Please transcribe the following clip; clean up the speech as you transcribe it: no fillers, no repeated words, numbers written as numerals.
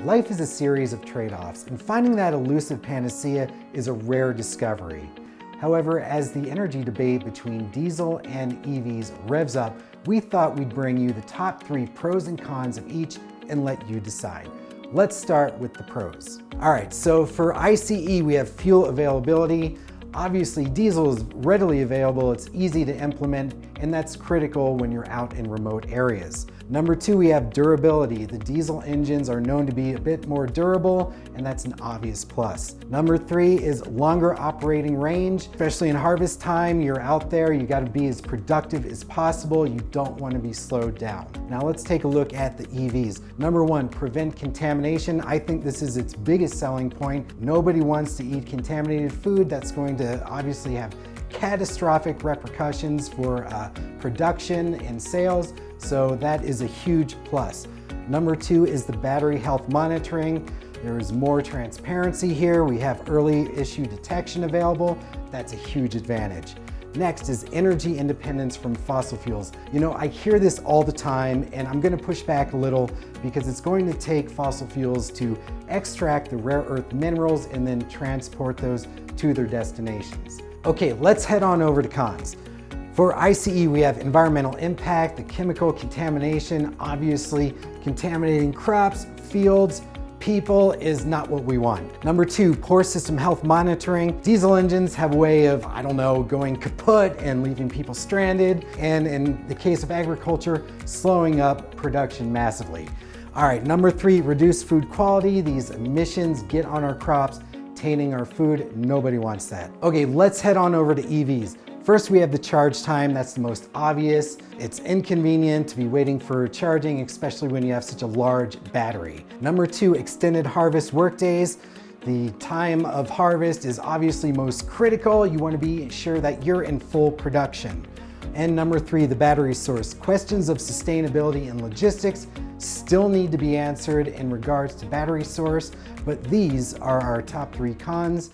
Life is a series of trade-offs, and finding that elusive panacea is a rare discovery. However, as the energy debate between diesel and EVs revs up, we thought we'd bring you the top 3 pros and cons of each and let you decide. Let's start with the pros. All right, so for ICE, we have fuel availability. Obviously, diesel is readily available, it's easy to implement, and that's critical when you're out in remote areas. Number 2, we have durability. The diesel engines are known to be a bit more durable, and that's an obvious plus. Number 3 is longer operating range. Especially in harvest time, you're out there, you gotta be as productive as possible. You don't wanna be slowed down. Now let's take a look at the EVs. Number 1, prevent contamination. I think this is its biggest selling point. Nobody wants to eat contaminated food. That's going to obviously have catastrophic repercussions for production and sales, so that is a huge plus. Number 2 is the battery health monitoring. There is more transparency here. We have early issue detection available. That's a huge advantage. Next is energy independence from fossil fuels. You know, I hear this all the time, and I'm gonna push back a little because it's going to take fossil fuels to extract the rare earth minerals and then transport those to their destinations. Okay, let's head on over to cons. For ICE, we have environmental impact, the chemical contamination. Obviously, contaminating crops, fields, people is not what we want. Number 2, poor system health monitoring. Diesel engines have a way of, going kaput and leaving people stranded. And in the case of agriculture, slowing up production massively. All right, number 3, reduce food quality. These emissions get on our crops, tainting our food. Nobody wants that. Okay, let's head on over to EVs. First, we have the charge time. That's the most obvious. It's inconvenient to be waiting for charging, especially when you have such a large battery. Number 2, extended harvest workdays. The time of harvest is obviously most critical. You want to be sure that you're in full production. And number 3, the battery source. Questions of sustainability and logistics still need to be answered in regards to battery source, but these are our top 3 cons.